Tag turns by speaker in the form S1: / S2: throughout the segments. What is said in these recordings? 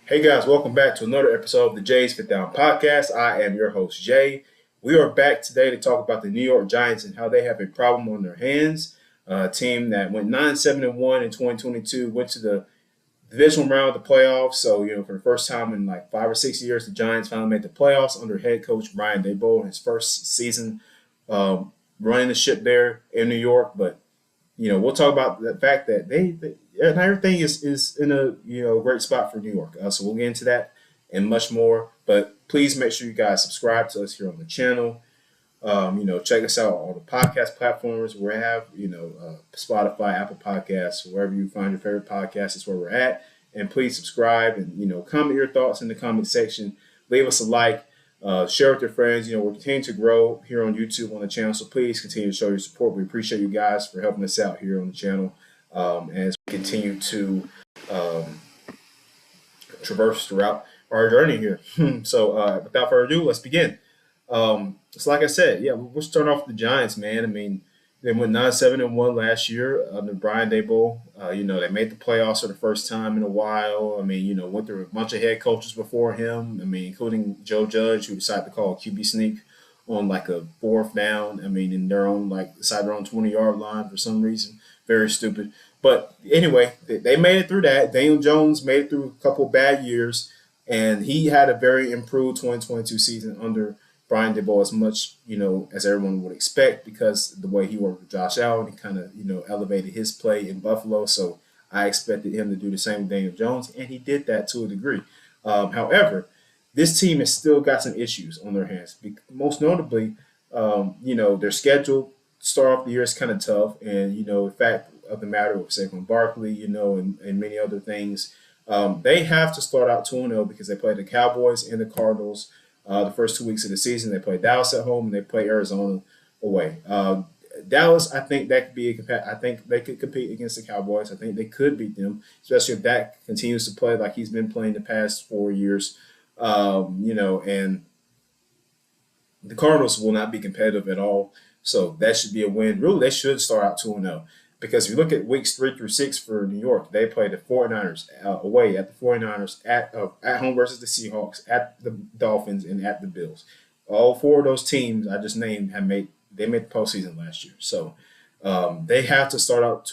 S1: Hey guys, welcome back to another episode of the Jays Fit Down Podcast. I am your host, Jay. We are back today to talk about the New York Giants and how they have a problem on their hands. A team that went 9-7-1 in 2022, went to the divisional round of the playoffs. So, for the first time in like 5 or 6 years, the Giants finally made the playoffs under head coach Brian Daboll in his first season running the ship there in New York. But we'll talk about the fact that they and everything is in a great spot for New York. So we'll get into that and much more. But please make sure you guys subscribe to us here on the channel. Check us out on all the podcast platforms. We have Spotify, Apple Podcasts, wherever you find your favorite podcast is where we're at. And please subscribe and comment your thoughts in the comment section. Leave us a like. Share with your friends. We're continuing to grow here on YouTube on the channel, so please continue to show your support. We appreciate you guys for helping us out here on the channel as we continue to traverse throughout our journey here. So without further ado, let's begin. So like I said, we'll start off with the Giants, man. I mean, they went 9-7-1 last year under Brian Daboll. They made the playoffs for the first time in a while. I mean, went through a bunch of head coaches before him. I mean, including Joe Judge, who decided to call a QB sneak on like a fourth down. I mean, in their own inside their own 20-yard line for some reason. Very stupid. But anyway, they made it through that. Daniel Jones made it through a couple bad years, and he had a very improved 2022 season under Brian Daboll as much, as everyone would expect because the way he worked with Josh Allen, he kind of, elevated his play in Buffalo. So I expected him to do the same with Daniel Jones, and he did that to a degree. However, this team has still got some issues on their hands. Most notably, their schedule to start off the year is kind of tough. And, the fact of the matter with Saquon Barkley, and many other things, they have to start out 2-0 because they play the Cowboys and the Cardinals. The first 2 weeks of the season, they play Dallas at home and they play Arizona away. Dallas, I think that could be I think they could compete against the Cowboys. I think they could beat them, especially if Dak continues to play like he's been playing the past 4 years. And the Cardinals will not be competitive at all. So that should be a win. Really, they should start out 2-0. Because if you look at weeks 3 through 6 for New York, they play the 49ers away at the 49ers, at home versus the Seahawks, at the Dolphins, and at the Bills. All four of those teams I just named made the postseason last year. So they have to start out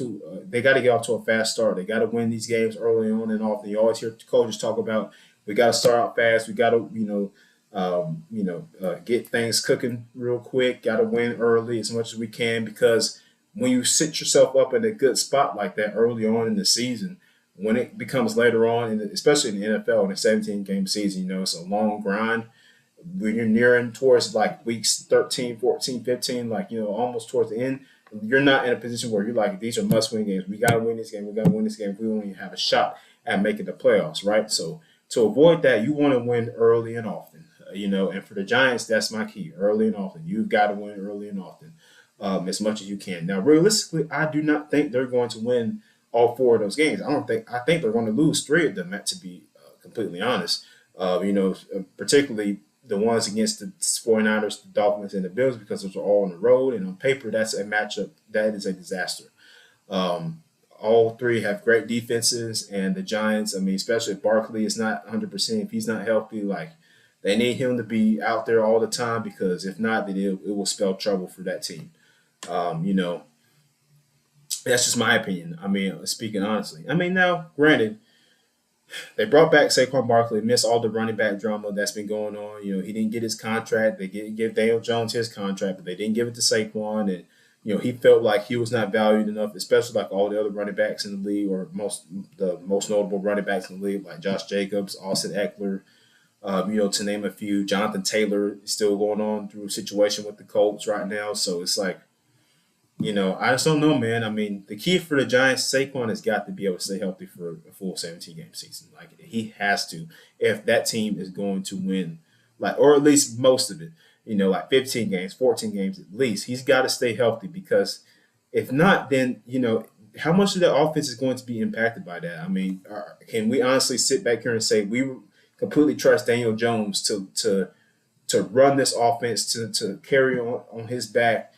S1: they got to get off to a fast start. They got to win these games early on and often. You always hear coaches talk about we got to start out fast. We got to get things cooking real quick. Got to win early as much as we can because when you sit yourself up in a good spot like that early on in the season, when it becomes later on, and especially in the NFL in a 17-game season, it's a long grind. When you're nearing towards like weeks 13, 14, 15, almost towards the end, you're not in a position where you're like, these are must-win games. We got to win this game. We got to win this game. If we only have a shot at making the playoffs, right? So to avoid that, you want to win early and often, and for the Giants, that's my key, early and often. You've got to win early and often. As much as you can. Now, realistically, I do not think they're going to win all four of those games. I think they're going to lose 3 of them, to be completely honest. Particularly the ones against the 49ers, the Dolphins, and the Bills, because those are all on the road. And on paper, that's a matchup that is a disaster. All 3 have great defenses, and the Giants, especially if Barkley is not 100%, if he's not healthy, they need him to be out there all the time because if not, then it will spell trouble for that team. That's just my opinion. Speaking honestly. Now, granted, they brought back Saquon Barkley, missed all the running back drama that's been going on. He didn't get his contract. They didn't give Daniel Jones his contract, but they didn't give it to Saquon. And, he felt like he was not valued enough, especially like all the other running backs in the league or the most notable running backs in the league, like Josh Jacobs, Austin Eckler, to name a few. Jonathan Taylor is still going on through a situation with the Colts right now. So it's like, I just don't know, man. The key for the Giants, Saquon has got to be able to stay healthy for a full 17-game season. He has to, if that team is going to win, or at least most of it, 15 games, 14 games at least. He's got to stay healthy because if not, then, how much of the offense is going to be impacted by that? Can we honestly sit back here and say we completely trust Daniel Jones to run this offense, to carry on his back,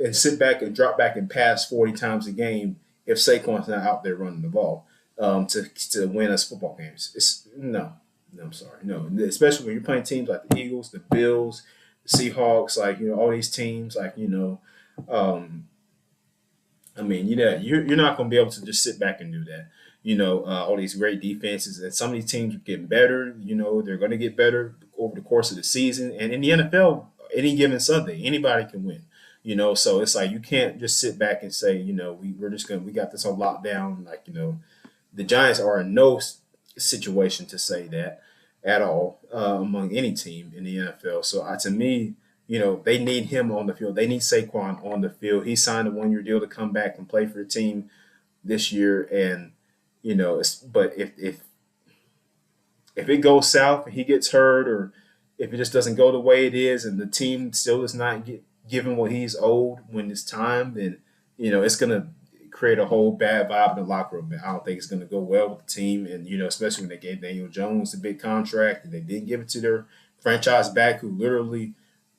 S1: and sit back and drop back and pass 40 times a game if Saquon's not out there running the ball? to win us football games. It's no, I'm sorry, no. Especially when you're playing teams like the Eagles, the Bills, the Seahawks, like all these teams, like um, I mean, you're not going to be able to just sit back and do that. All these great defenses, and some of these teams are getting better. They're going to get better over the course of the season. And in the NFL, any given Sunday, anybody can win. So it's like you can't just sit back and say, we got this on lockdown. Like, the Giants are in no situation to say that at all among any team in the NFL. So to me, they need him on the field. They need Saquon on the field. He signed a 1-year deal to come back and play for the team this year. And but if it goes south and he gets hurt, or if it just doesn't go the way it is, and the team still does not get given what he's owed when it's time, then it's gonna create a whole bad vibe in the locker room. I don't think it's gonna go well with the team, and especially when they gave Daniel Jones a big contract and they didn't give it to their franchise back, who literally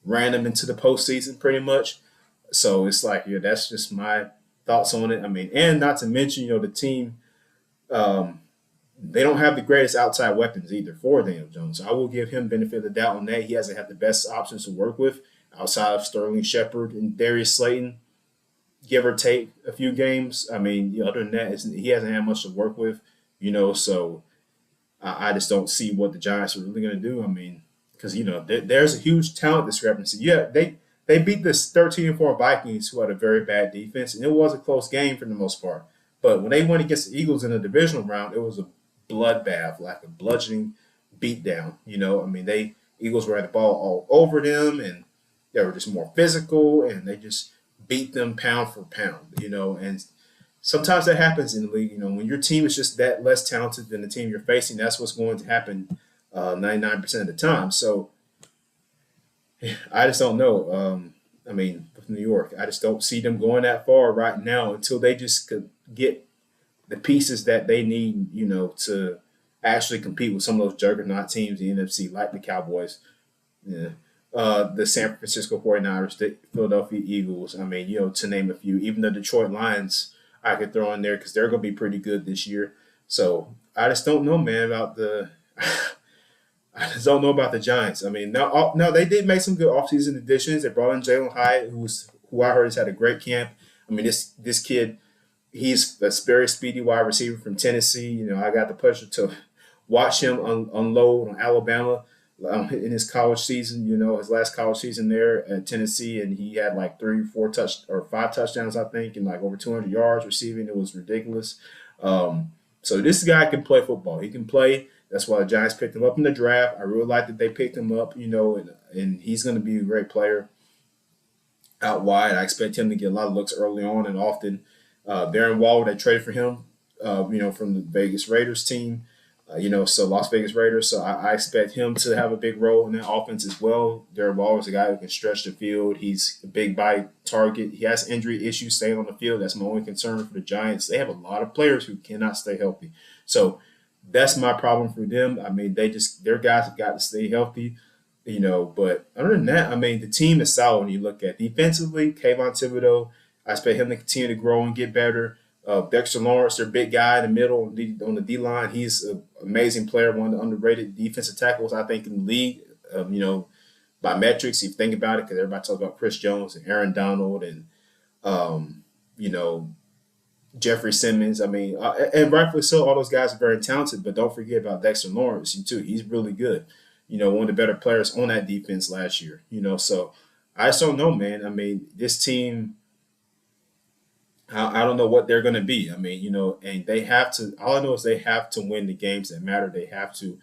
S1: ran them into the postseason pretty much. So it's like, that's just my thoughts on it. I mean, and not to mention, the team, um, they don't have the greatest outside weapons either for Daniel Jones. So I will give him benefit of the doubt on that. He hasn't had the best options to work with outside of Sterling Shepard and Darius Slayton, give or take a few games. I mean, other than that, he hasn't had much to work with. So I just don't see what the Giants are really going to do. I mean, because there's a huge talent discrepancy. Yeah, they beat this 13-4 Vikings, who had a very bad defense, and it was a close game for the most part. But when they went against the Eagles in the divisional round, it was a bloodbath, like a bludgeoning beatdown. I mean, Eagles were at the ball all over them, and they were just more physical, and they just beat them pound for pound. And sometimes that happens in the league. When your team is just that less talented than the team you're facing, that's what's going to happen 99% of the time. So I just don't know. I mean, with New York, I just don't see them going that far right now until they just could get the pieces that they need, to actually compete with some of those juggernaut teams in the NFC, like the Cowboys, yeah, the San Francisco 49ers, the Philadelphia Eagles. I mean, to name a few. Even the Detroit Lions, I could throw in there because they're going to be pretty good this year. So I just don't know, man, about the. I just don't know about the Giants. I mean, now they did make some good offseason additions. They brought in Jalen Hyatt, who I heard has had a great camp. I mean, this kid, he's a very speedy wide receiver from Tennessee. I got the pleasure to watch him unload on Alabama in his college season. His last college season there at Tennessee, and he had like 5 touchdowns, I think, and like over 200 yards receiving. It was ridiculous. So this guy can play football. He can play. That's why the Giants picked him up in the draft. I really like that they picked him up, and he's going to be a great player out wide. I expect him to get a lot of looks early on and often. Darren Waller, they traded for him, from the Vegas Raiders team, so Las Vegas Raiders. So I expect him to have a big role in that offense as well. Darren Waller is a guy who can stretch the field. He's a big body target. He has injury issues staying on the field. That's my only concern for the Giants. They have a lot of players who cannot stay healthy. So that's my problem for them. I mean, their guys have got to stay healthy, But other than that, I mean, the team is solid when you look at defensively. Kayvon Thibodeau, I expect him to continue to grow and get better. Dexter Lawrence, their big guy in the middle on the D line, he's an amazing player, one of the underrated defensive tackles I think in the league. By metrics, if you think about it, because everybody talks about Chris Jones and Aaron Donald and you know Jeffrey Simmons. I mean, and rightfully so, all those guys are very talented. But don't forget about Dexter Lawrence too. He's really good. One of the better players on that defense last year. So I just don't know, man. I mean, this team. I don't know what they're going to be. I mean, and they have to. All I know is they have to win the games that matter. They have to.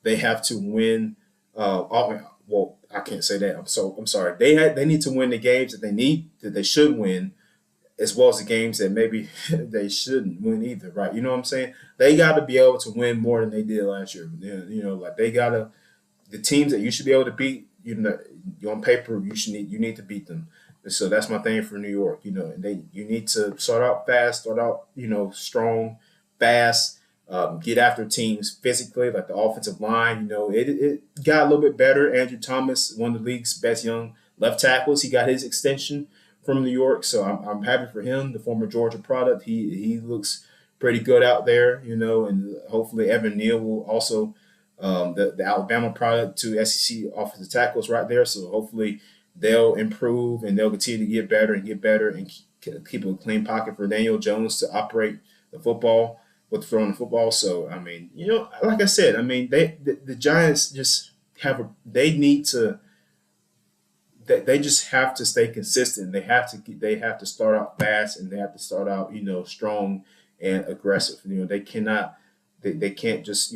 S1: They have to win. Well, I can't say that. I'm sorry. They need to win the games that they should win, as well as the games that maybe they shouldn't win either, right? You know what I'm saying? They got to be able to win more than they did last year. Like they got to the teams that you should be able to beat. On paper, you need to beat them. So that's my thing for New York. And you need to start out fast, start out strong, fast. Get after teams physically, like the offensive line. It got a little bit better. Andrew Thomas, one of the league's best young left tackles, he got his extension from New York, so I'm happy for him. The former Georgia product, he looks pretty good out there, and hopefully Evan Neal will also the Alabama product to SEC offensive tackles right there. So hopefully they'll improve and they'll continue to get better and keep a clean pocket for Daniel Jones to operate the football with throwing the football. So I mean, like I said, I mean the Giants just they need to they just have to stay consistent. They have to start out fast and they have to start out strong and aggressive. They cannot they can't just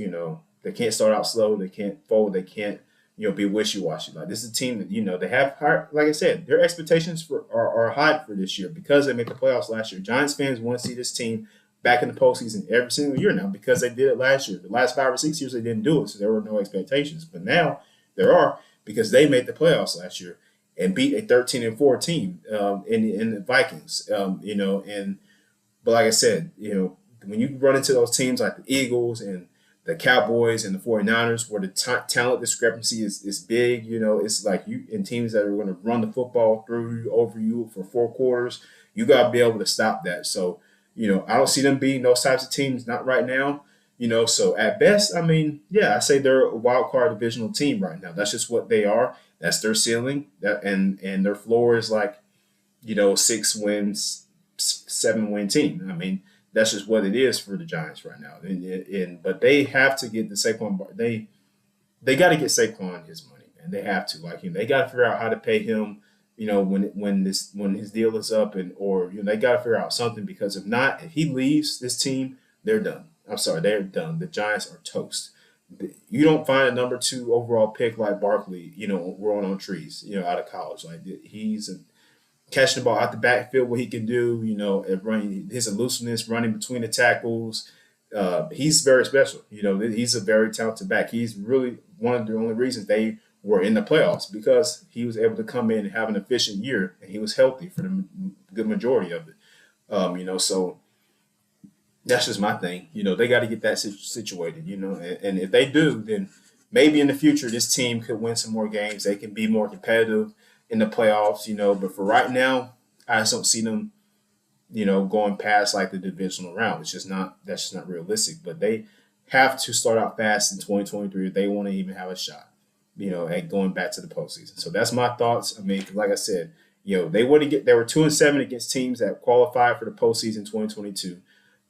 S1: they can't start out slow. They can't fold. They can't be wishy washy. Like this is a team that they have high, like I said, their expectations are high for this year because they made the playoffs last year. Giants fans want to see this team back in the postseason every single year now because they did it last year. The last 5 or 6 years they didn't do it, so there were no expectations. But now there are because they made the playoffs last year and beat a 13-4 team in the Vikings. But like I said, when you run into those teams like the Eagles and the Cowboys and the 49ers, where the talent discrepancy is big, it's like you in teams that are going to run the football through you, over you for 4 quarters, you got to be able to stop that. So, I don't see them beating those types of teams, not right now. So at best, I mean, yeah, I say they're a wild card divisional team right now. That's just what they are. That's their ceiling. And their floor is like, 6 wins, 7-win team. I mean, that's just what it is for the Giants right now. But they have to get the Saquon. They got to get Saquon his money, and they have to. Like they got to figure out how to pay him. When his deal is up, or they got to figure out something because if he leaves this team, they're done. I'm sorry, they're done. The Giants are toast. You don't find a number 2 overall pick like Barkley, growing on trees, out of college. Like he's catching the ball out the backfield, what he can do, running his elusiveness, running between the tackles. He's very special. He's a very talented back. He's really one of the only reasons they were in the playoffs because he was able to come in and have an efficient year and he was healthy for the good majority of it. So that's just my thing. They got to get that situated, and if they do, then maybe in the future this team could win some more games. They can be more competitive in the playoffs, but for right now, I just don't see them, going past like the divisional round. That's just not realistic. But they have to start out fast in 2023 if they want to even have a shot, at going back to the postseason. So that's my thoughts. I mean, like I said, they were 2-7 against teams that qualified for the postseason 2022,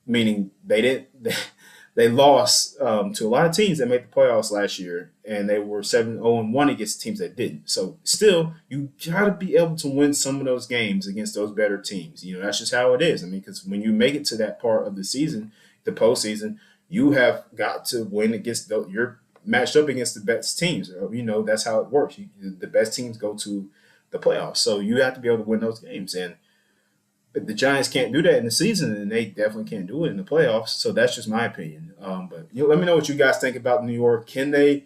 S1: meaning they lost to a lot of teams that made the playoffs last year, and they were 7-0-1 against teams that didn't. So still, you got to be able to win some of those games against those better teams. That's just how it is. I mean, because when you make it to that part of the season, the postseason, you have got to win against you're matched up against the best teams. That's how it works. The best teams go to the playoffs, so you have to be able to win those games. And if the Giants can't do that in the season, then they definitely can't do it in the playoffs. So that's just my opinion. But let me know what you guys think about New York. Can they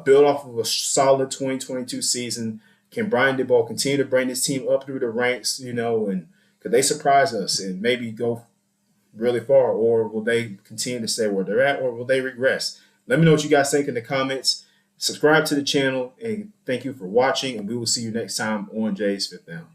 S1: build off of a solid 2022 season? Can Brian Daboll continue to bring this team up through the ranks? And could they surprise us and maybe go really far, or will they continue to stay where they're at, or will they regress? Let me know what you guys think in the comments. Subscribe to the channel, and thank you for watching, and we will see you next time on Jay's Fifth Down.